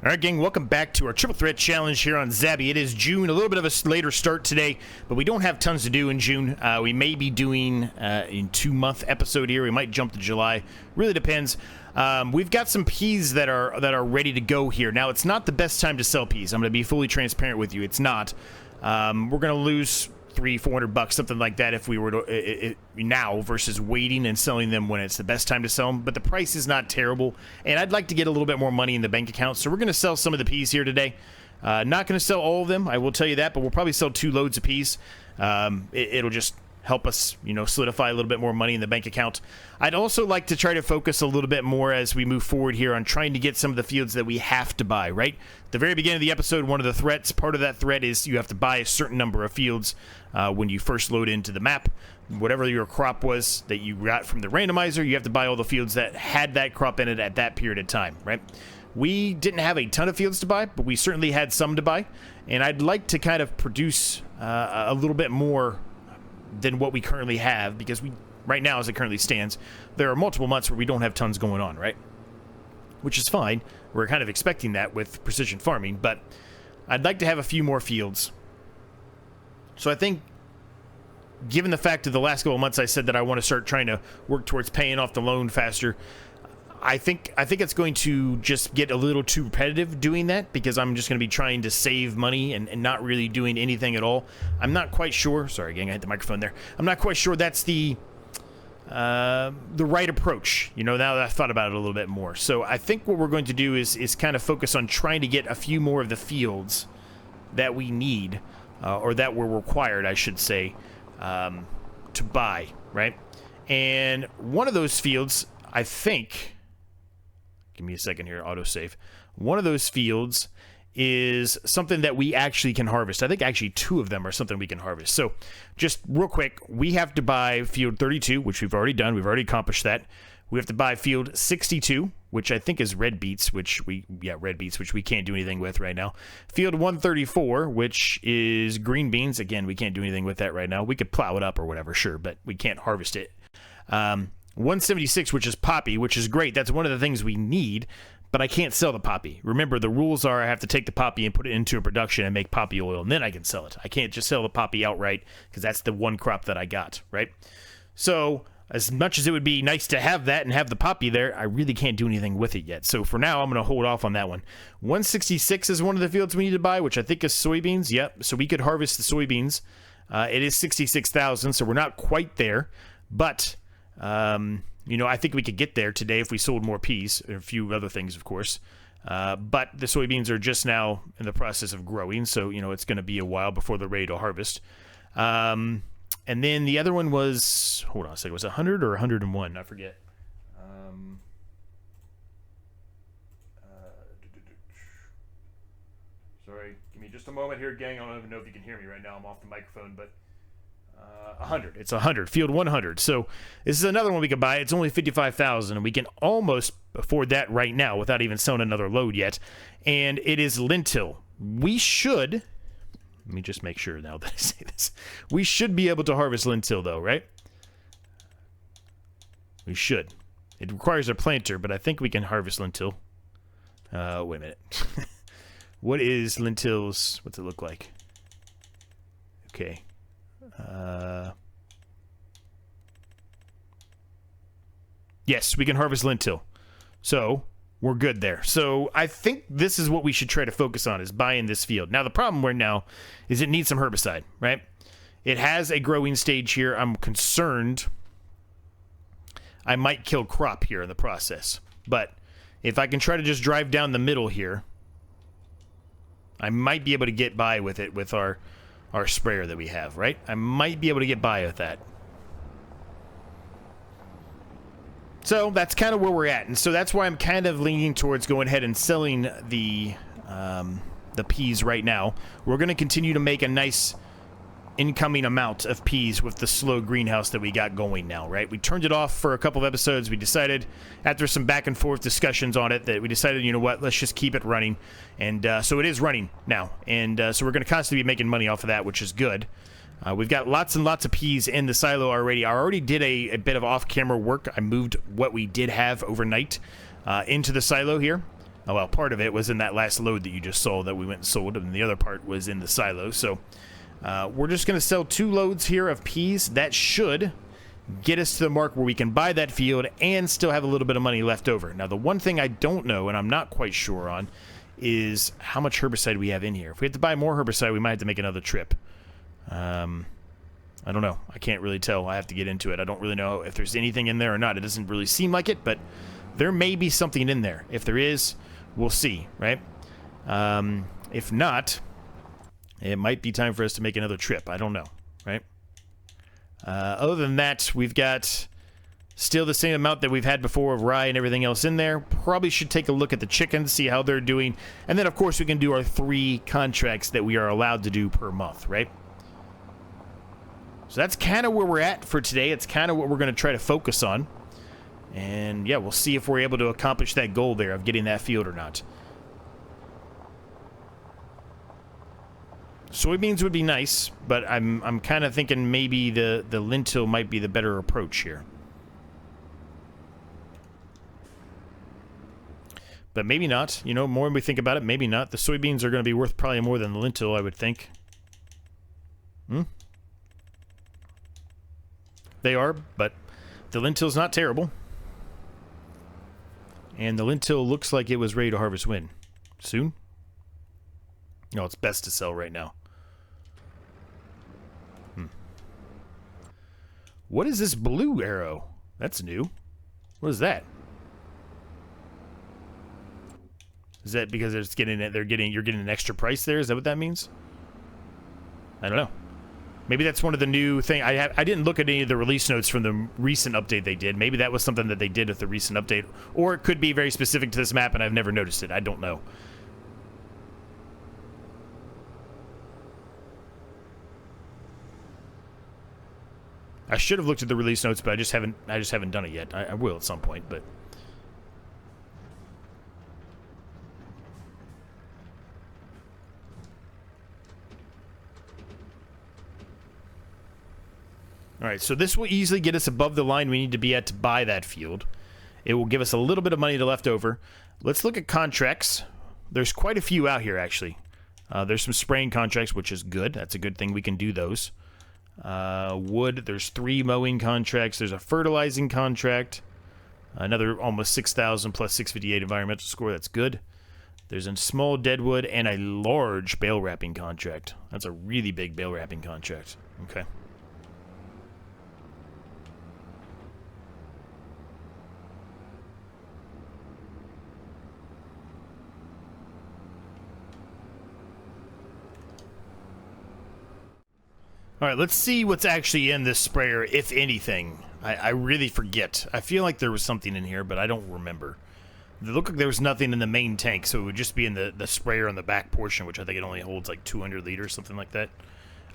All right, gang, welcome back to our Triple Threat Challenge here on Zabby. It is June, a little bit of a later start today, but we don't have tons to do in June. We may be doing a 2-month episode here. We might jump to July. Really depends. We've got some peas that are ready to go here. Now, it's not the best time to sell peas. I'm going to be fully transparent with you. It's not. We're going to lose $300-400, something like that, if we were to now versus waiting and selling them when it's the best time to sell them. But the price is not terrible, and I'd like to get a little bit more money in the bank account, so we're going to sell some of the peas here today. Not going to sell all of them, I will tell you that, but we'll probably sell 2 loads of peas. It'll just help us, solidify a little bit more money in the bank account. I'd also like to try to focus a little bit more as we move forward here on trying to get some of the fields that we have to buy, right? At the very beginning of the episode, one of the threats, part of that threat is you have to buy a certain number of fields when you first load into the map. Whatever your crop was that you got from the randomizer, you have to buy all the fields that had that crop in it at that period of time, right? We didn't have a ton of fields to buy, but we certainly had some to buy, and I'd like to kind of produce a little bit more than what we currently have, because right now, as it currently stands, there are multiple months where we don't have tons going on, right? Which is fine. We're kind of expecting that with precision farming, but I'd like to have a few more fields. So I think, given the fact of the last couple of months I said that I want to start trying to work towards paying off the loan faster, I think it's going to just get a little too repetitive doing that, because I'm just going to be trying to save money and not really doing anything at all. I'm not quite sure. Sorry, gang, I hit the microphone there. I'm not quite sure that's the right approach, now that I've thought about it a little bit more. So I think what we're going to do is kind of focus on trying to get a few more of the fields that we need, or that were required, I should say, to buy, right? And one of those fields, I think... Give me a second here, autosave. One of those fields is something that we actually can harvest. I think actually 2 of them are something we can harvest. So just real quick, we have to buy field 32, which we've already done. We've already accomplished that. We have to buy field 62, which I think is red beets, which we can't do anything with right now. Field 134, which is green beans. Again, we can't do anything with that right now. We could plow it up or whatever, sure, but we can't harvest it. 176, which is poppy, which is great. That's one of the things we need, but I can't sell the poppy. Remember, the rules are I have to take the poppy and put it into a production and make poppy oil, and then I can sell it. I can't just sell the poppy outright, because that's the one crop that I got, right? So, as much as it would be nice to have that and have the poppy there, I really can't do anything with it yet. So for now, I'm going to hold off on that one. 166 is one of the fields we need to buy, which I think is soybeans. Yep, so we could harvest the soybeans. It is 66,000, so we're not quite there, but... I think we could get there today if we sold more peas, and a few other things, of course. But the soybeans are just now in the process of growing, so, it's going to be a while before they're ready to harvest. And then the other one was, hold on a second, was it 100 or 101? I forget. Sorry, give me just a moment here, gang. I don't even know if you can hear me right now. I'm off the microphone, but... 100. It's 100. Field 100. So this is another one we could buy. It's only 55,000, and we can almost afford that right now without even selling another load yet. And it is lentil. We should... Let me just make sure now that I say this. We should be able to harvest lentil, though, right? We should. It requires a planter, but I think we can harvest lentil. Wait a minute. What is lentils? What's it look like? Okay. Yes, we can harvest lentil. So, we're good there. So, I think this is what we should try to focus on, is buying this field. Now, the problem right now is it needs some herbicide, right? It has a growing stage here. I'm concerned I might kill crop here in the process. But if I can try to just drive down the middle here, I might be able to get by with it with our sprayer that we have, right? I might be able to get by with that. So that's kind of where we're at, and so that's why I'm kind of leaning towards going ahead and selling the peas right now. We're going to continue to make a nice incoming amount of peas with the slow greenhouse that we got going now, right? We turned it off for a couple of episodes. We decided, after some back and forth discussions on it, that we decided, you know what, let's just keep it running. And so it is running now. And so we're going to constantly be making money off of that, which is good. We've got lots and lots of peas in the silo already. I already did a bit of off-camera work. I moved what we did have overnight into the silo here. Oh, well, part of it was in that last load that you just saw that we went and sold, and the other part was in the silo. So we're just going to sell 2 loads here of peas. That should get us to the mark where we can buy that field and still have a little bit of money left over. Now, the one thing I don't know, and I'm not quite sure on, is how much herbicide we have in here. If we have to buy more herbicide, we might have to make another trip. I don't know. I can't really tell. I have to get into it. I don't really know if there's anything in there or not. It doesn't really seem like it, but there may be something in there. If there is, we'll see, right? If not, it might be time for us to make another trip. I don't know, right? Other than that, we've got still the same amount that we've had before of rye and everything else in there. Probably should take a look at the chickens, see how they're doing. And then, of course, we can do our 3 contracts that we are allowed to do per month, right? So that's kind of where we're at for today. It's kind of what we're going to try to focus on. And, yeah, we'll see if we're able to accomplish that goal there of getting that field or not. Soybeans would be nice, but I'm kind of thinking maybe the lentil might be the better approach here. But maybe not. You know, more when we think about it, maybe not. The soybeans are going to be worth probably more than the lentil, I would think. They are, but the lentil's not terrible. And the lentil looks like it was ready to harvest when? Soon? No, it's best to sell right now. What is this blue arrow? That's new. What is that? Is that because it's getting it? You're getting an extra price there? Is that what that means? I don't know. Maybe that's one of the new thing. I didn't look at any of the release notes from the recent update they did. Maybe that was something that they did with the recent update, or it could be very specific to this map, and I've never noticed it. I don't know. I should have looked at the release notes, but I just haven't done it yet. I will at some point, but. All right, so this will easily get us above the line we need to be at to buy that field. It will give us a little bit of money left over. Let's look at contracts. There's quite a few out here, actually. There's some spraying contracts, which is good. That's a good thing. We can do those. Wood, there's 3 mowing contracts. There's a fertilizing contract. Another almost 6,000 plus 658 environmental score. That's good. There's a small deadwood and a large bale wrapping contract. That's a really big bale wrapping contract. Okay. All right, let's see what's actually in this sprayer, if anything. I really forget. I feel like there was something in here, but I don't remember. It looked like there was nothing in the main tank, so it would just be in the sprayer on the back portion, which I think it only holds like 200 liters, something like that.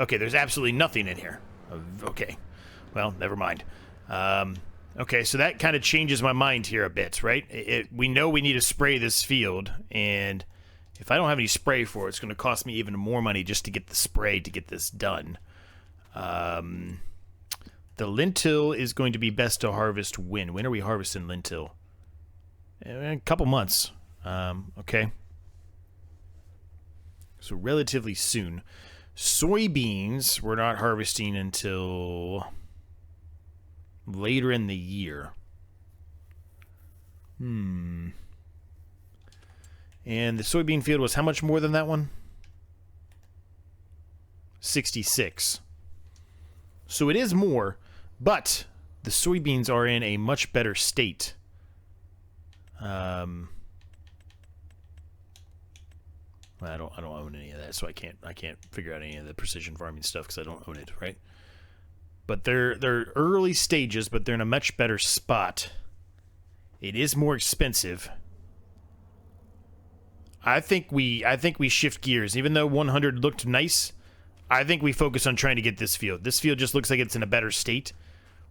Okay, there's absolutely nothing in here. Okay, well, never mind. Okay, so that kind of changes my mind here a bit, right? We know we need to spray this field, and if I don't have any spray for it, it's going to cost me even more money just to get the spray to get this done. The lentil is going to be best to harvest when? When are we harvesting lentil? A couple months. Okay. So relatively soon. Soybeans, we're not harvesting until later in the year. And the soybean field was how much more than that one? 66. So it is more, but the soybeans are in a much better state. Well, I don't own any of that, so I can't figure out any of the precision farming stuff because I don't own it, right? But they're early stages, but they're in a much better spot. It is more expensive. I think we shift gears. Even though 100 looked nice, I think we focus on trying to get this field. This field just looks like it's in a better state.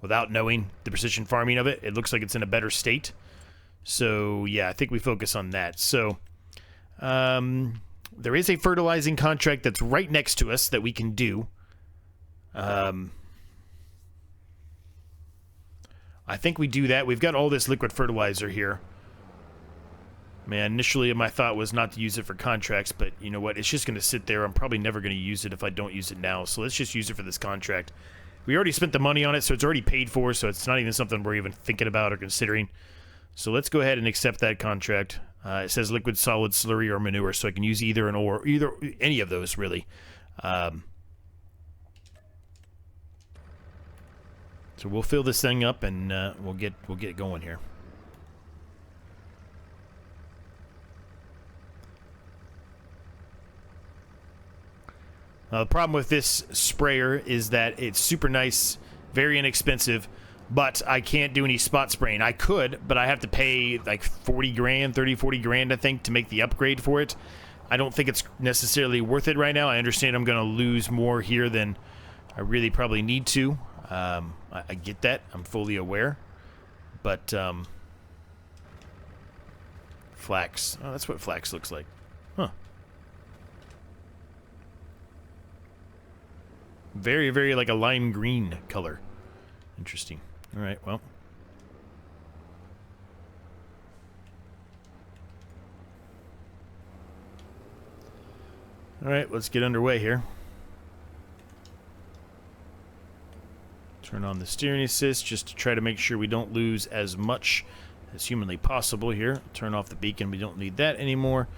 Without knowing the precision farming of it, it looks like it's in a better state. So, yeah, I think we focus on that. So, there is a fertilizing contract that's right next to us that we can do. I think we do that. We've got all this liquid fertilizer here. Man, initially my thought was not to use it for contracts, but you know what? It's just going to sit there. I'm probably never going to use it if I don't use it now. So let's just use it for this contract. We already spent the money on it, so it's already paid for, so it's not even something we're even thinking about or considering. So let's go ahead and accept that contract. It says liquid, solid, slurry, or manure, so I can use either an or, any of those, really. So we'll fill this thing up, and we'll get going here. The problem with this sprayer is that it's super nice, very inexpensive, but I can't do any spot spraying. I could, but I have to pay like 40 grand, 30, 40 grand, I think, to make the upgrade for it. I don't think it's necessarily worth it right now. I understand I'm going to lose more here than I really probably need to. I get that. I'm fully aware. But, flax. Oh, that's what flax looks like. Huh. Very, very like a lime green color. Interesting. All right, well. All right, let's get underway here. Turn on the steering assist just to try to make sure we don't lose as much as humanly possible here. Turn off the beacon. We don't need that anymore.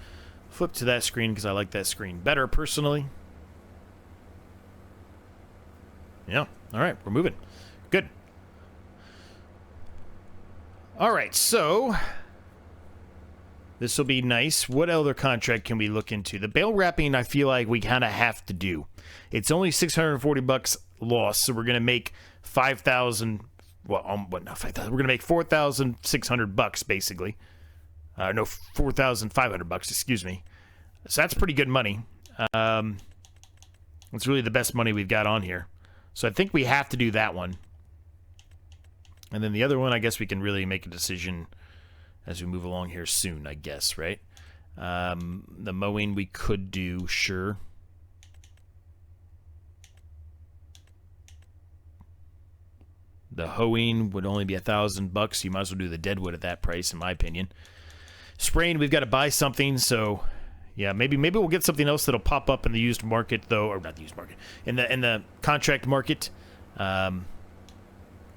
Flip to that screen because I like that screen better personally. Yeah. All right, we're moving. Good. All right, so this will be nice. What other contract can we look into? The bale wrapping, I feel like we kind of have to do. It's only 640 bucks loss, so we're going to make 5,000. Well, what? Not 5,000. We're going to make 4,600 bucks basically. No, 4,500 bucks. Excuse me. So that's pretty good money. It's really the best money we've got on here. So I think we have to do that one. And then the other one, I guess we can really make a decision as we move along here soon, I guess, right? The mowing we could do, sure. The hoeing would only be $1,000. You might as well do the deadwood at that price, in my opinion. Spraying, we've got to buy something, so yeah, maybe we'll get something else that'll pop up in the used market, though, or not the used market, in the contract market, or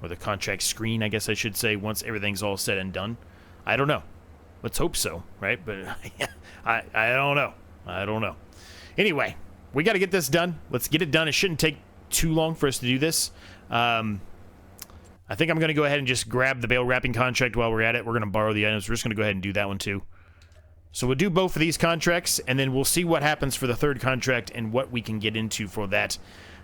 the contract screen, I guess I should say, once everything's all said and done. I don't know. Let's hope so, right? But I don't know. I don't know. Anyway, we got to get this done. Let's get it done. It shouldn't take too long for us to do this. I think I'm going to go ahead and just grab the bale wrapping contract while we're at it. We're going to borrow the items. We're just going to go ahead and do that one too. So we'll do both of these contracts, and then we'll see what happens for the third contract and what we can get into for that.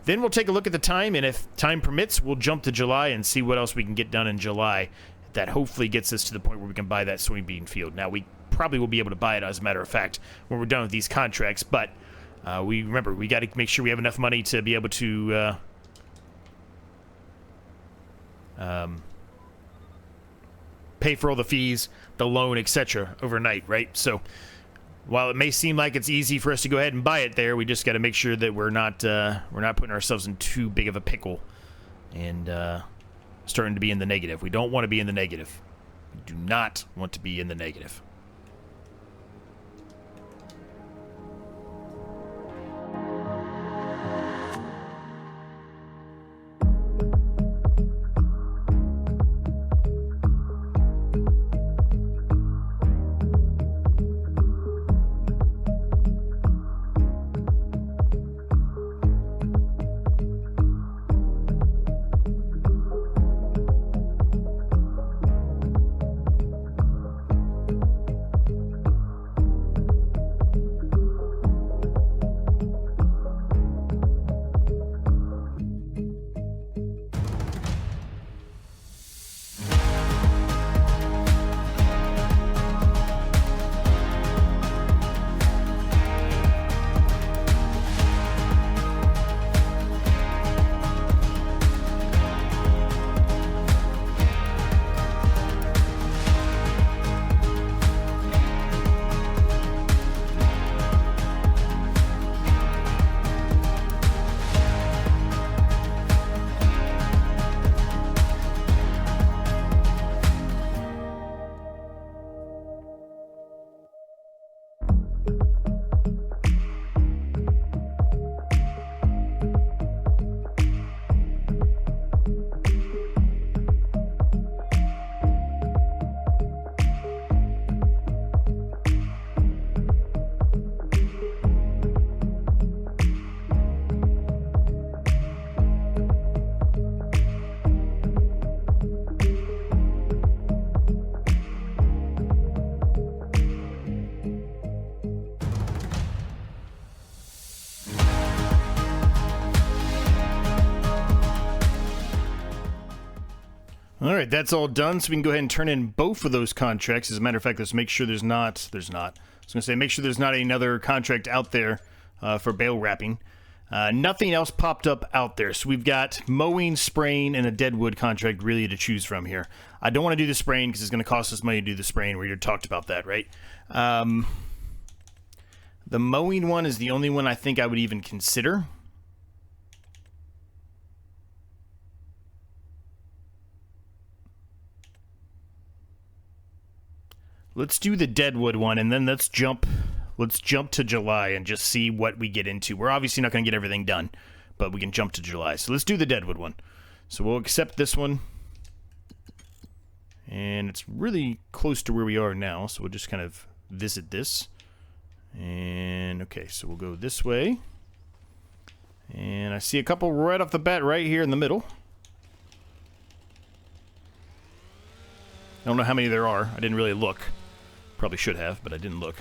Then we'll take a look at the time, and if time permits, we'll jump to July and see what else we can get done in July. That hopefully gets us to the point where we can buy that soybean field. Now, we probably will be able to buy it, as a matter of fact, when we're done with these contracts, but we got to make sure we have enough money to be able to pay for all the fees, the loan, etc. overnight, right? So while it may seem like it's easy for us to go ahead and buy it there, we just got to make sure that we're not putting ourselves in too big of a pickle and starting to be in the negative. We don't want to be in the negative. We do not want to be in the negative. All right, that's all done, so we can go ahead and turn in both of those contracts. As a matter of fact, let's make sure there's not. I was going to say, make sure there's not another contract out there for bale wrapping. Nothing else popped up out there. So we've got mowing, spraying, and a deadwood contract really to choose from here. I don't want to do the spraying because it's going to cost us money to do the spraying. We already talked about that, right? The mowing one is the only one I think I would even consider. Let's do the deadwood one, and then let's jump to July and just see what we get into. We're obviously not going to get everything done, but we can jump to July. So let's do the deadwood one. So we'll accept this one. And it's really close to where we are now, so we'll just kind of visit this. And okay, so we'll go this way. And I see a couple right off the bat right here in the middle. I don't know how many there are. I didn't really look. Probably should have, but I didn't look.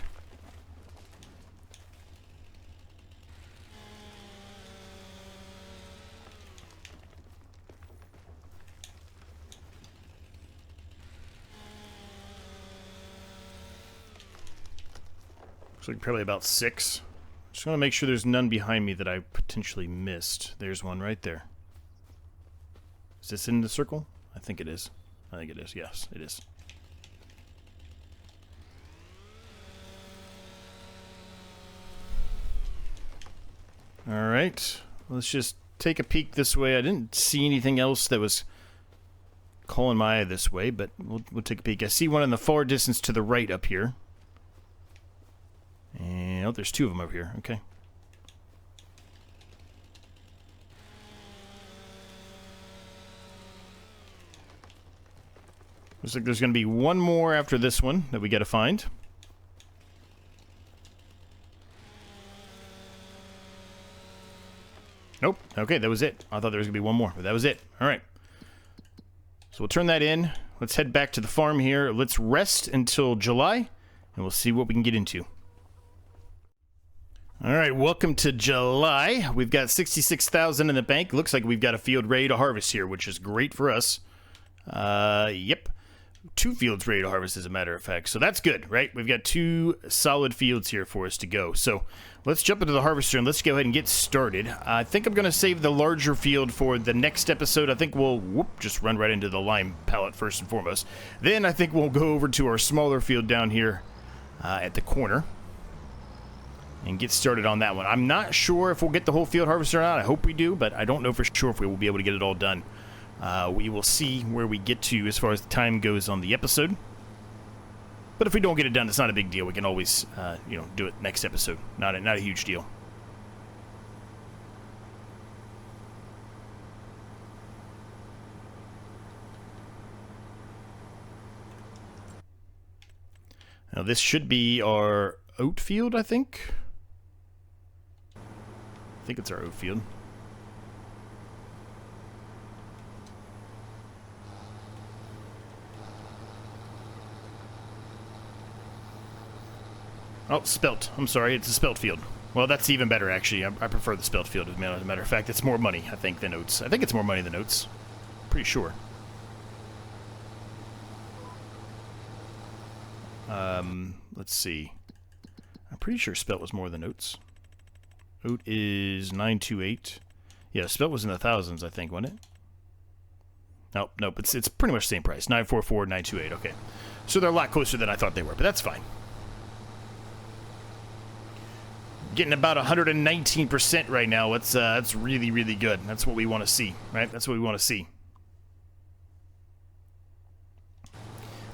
Looks like probably about 6. Just want to make sure there's none behind me that I potentially missed. There's one right there. Is this in the circle? I think it is. I think it is. Yes, it is. Alright, let's just take a peek this way. I didn't see anything else that was calling my eye this way, but we'll take a peek. I see one in the far distance to the right up here. And, oh, there's 2 of them over here. Okay. Looks like there's going to be one more after this one that we got to find. Nope. Okay, that was it. I thought there was going to be one more, but that was it. All right. So we'll turn that in. Let's head back to the farm here. Let's rest until July, and we'll see what we can get into. All right, welcome to July. We've got 66,000 in the bank. Looks like we've got a field ready to harvest here, which is great for us. Yep. 2 fields ready to harvest, as a matter of fact. So that's good, right? We've got 2 solid fields here for us to go. So let's jump into the harvester and let's go ahead and get started. I think I'm going to save the larger field for the next episode. I think we'll just run right into the lime pallet first and foremost. Then I think we'll go over to our smaller field down here at the corner and get started on that one. I'm not sure if we'll get the whole field harvested or not. I hope we do, but I don't know for sure if we will be able to get it all done. We will see where we get to as far as the time goes on the episode. But if we don't get it done, it's not a big deal. We can always, do it next episode. Not a huge deal. Now this should be our oat field, I think. I think it's our oat field. Oh, spelt. I'm sorry, it's a spelt field. Well, that's even better, actually. I prefer the spelt field, as a matter of fact. It's more money, I think, than oats. I think it's more money than oats. Pretty sure. Let's see. I'm pretty sure spelt was more than oats. Oat is 928. Yeah, spelt was in the thousands, I think, wasn't it? Nope, it's pretty much the same price. 944, 928, okay. So they're a lot closer than I thought they were, but that's fine. Getting about 119% right now. That's really, really good. That's what we want to see, right? That's what we want to see.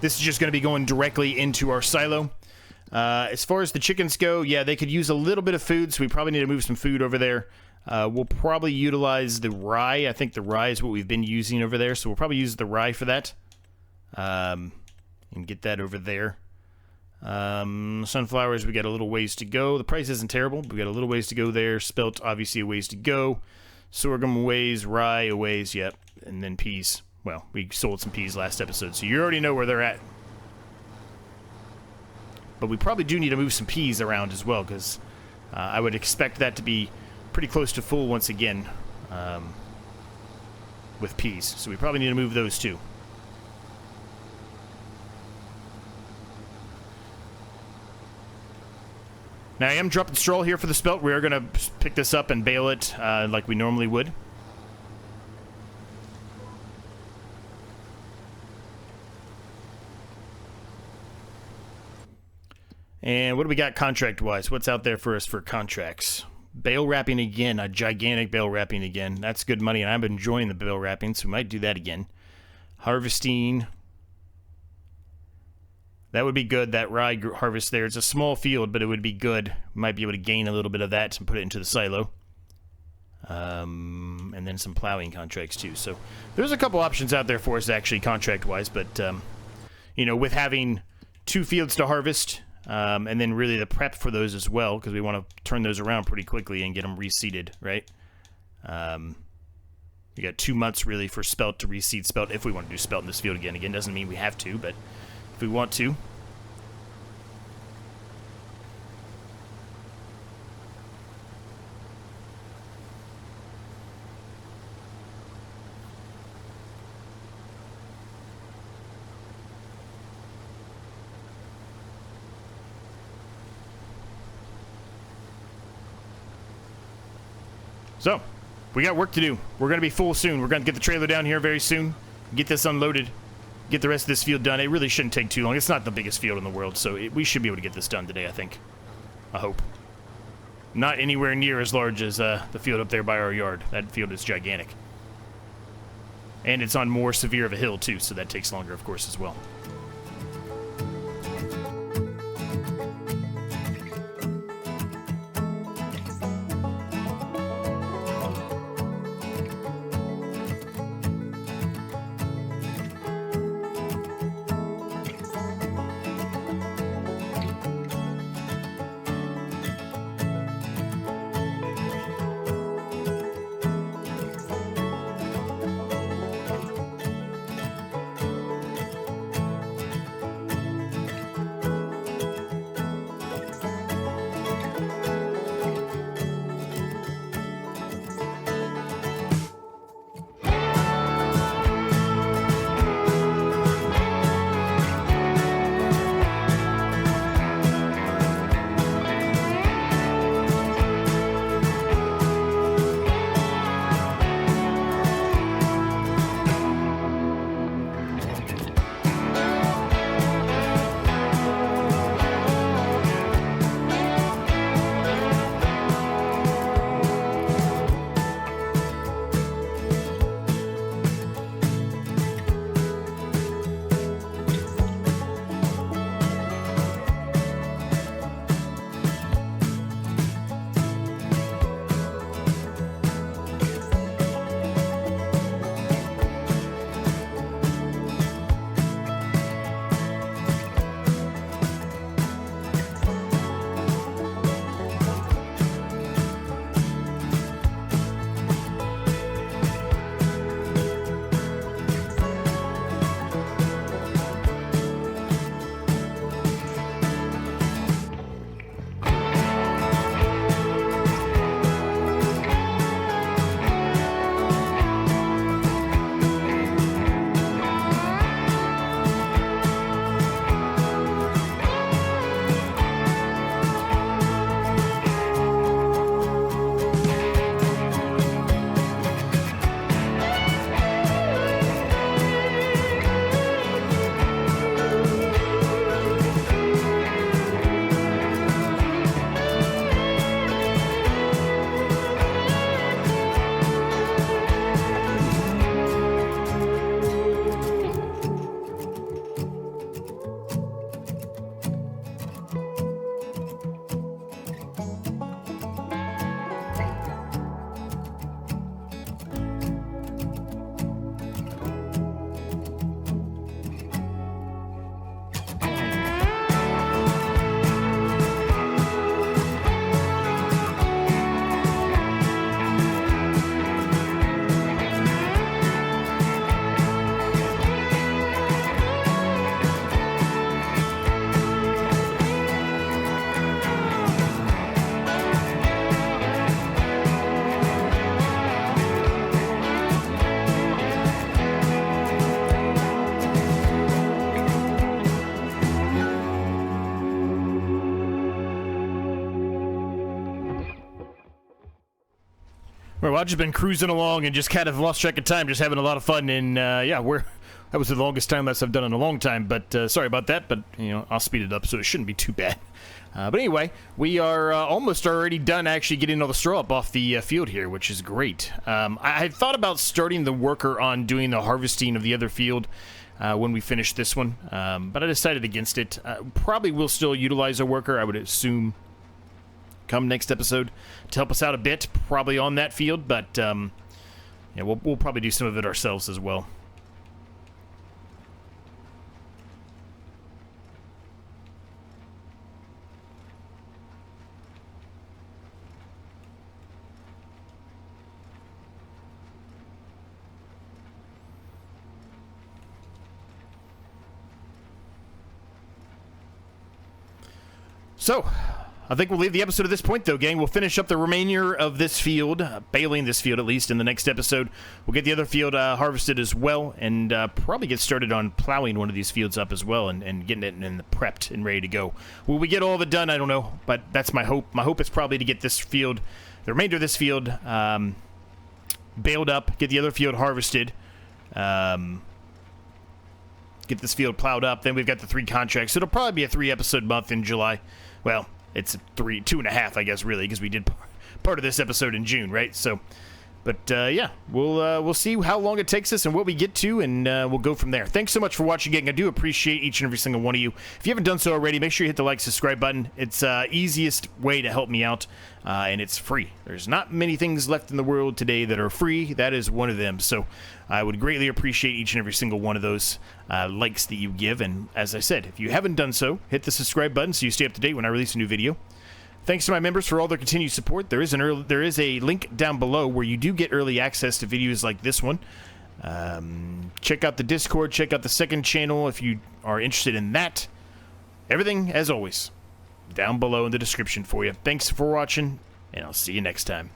This is just going to be going directly into our silo. As far as the chickens go, yeah, they could use a little bit of food, so we probably need to move some food over there. We'll probably utilize the rye. I think the rye is what we've been using over there, so we'll probably use the rye for that. And get that over there. Sunflowers, we got a little ways to go. The price isn't terrible, but we got a little ways to go there. Spelt, obviously, a ways to go. Sorghum a ways, rye a ways, yep. And then peas. Well, we sold some peas last episode, so you already know where they're at. But we probably do need to move some peas around as well, because I would expect that to be pretty close to full once again with peas. So we probably need to move those too. Now, I am dropping straw here for the spelt. We are going to pick this up and bale it like we normally would. And what do we got contract-wise? What's out there for us for contracts? Bale wrapping again, a gigantic bale wrapping again. That's good money, and I'm enjoying the bale wrapping, so we might do that again. Harvesting. That would be good, that rye harvest there. It's a small field, but it would be good. We might be able to gain a little bit of that and put it into the silo. And then some plowing contracts, too. So there's a couple options out there for us, actually, contract-wise. But, you know, with having 2 fields to harvest... and then really the prep for those as well, because we want to turn those around pretty quickly and get them reseeded, right? We got 2 months really for spelt to reseed spelt if we want to do spelt in this field again. Again, doesn't mean we have to, but if we want to. So, we got work to do. We're going to be full soon. We're going to get the trailer down here very soon, get this unloaded, get the rest of this field done. It really shouldn't take too long. It's not the biggest field in the world, so we should be able to get this done today, I think. I hope. Not anywhere near as large as the field up there by our yard. That field is gigantic. And it's on more severe of a hill, too, so that takes longer, of course, as well. Well, I've just been cruising along and just kind of lost track of time, just having a lot of fun. And yeah, that was the longest time lapse I've done in a long time. But sorry about that. But you know, I'll speed it up so it shouldn't be too bad. But anyway, we are almost already done actually getting all the straw up off the field here, which is great. I had thought about starting the worker on doing the harvesting of the other field when we finish this one, but I decided against it. Probably will still utilize a worker, I would assume, come next episode to help us out a bit, probably on that field, but yeah, we'll probably do some of it ourselves as well. So, I think we'll leave the episode at this point, though, gang. We'll finish up the remainder of this field, baling this field at least, in the next episode. We'll get the other field harvested as well, and probably get started on plowing one of these fields up as well, and getting it prepped and ready to go. Will we get all of it done? I don't know, but that's my hope. My hope is probably to get this field, the remainder of this field, baled up, get the other field harvested, get this field plowed up. Then we've got the 3 contracts. So it'll probably be a 3-episode month in July. Well, it's 2.5, I guess, really, because we did part of this episode in June, right? So, but yeah, we'll see how long it takes us and what we get to, and we'll go from there. Thanks so much for watching, gang. I do appreciate each and every single one of you. If you haven't done so already, make sure you hit the like, subscribe button. It's easiest way to help me out, and it's free. There's not many things left in the world today that are free. That is one of them. So I would greatly appreciate each and every single one of those likes that you give. And as I said, if you haven't done so, hit the subscribe button so you stay up to date when I release a new video. Thanks to my members for all their continued support. There is a link down below where you do get early access to videos like this one. Check out the Discord. Check out the second channel if you are interested in that. Everything, as always, down below in the description for you. Thanks for watching, and I'll see you next time.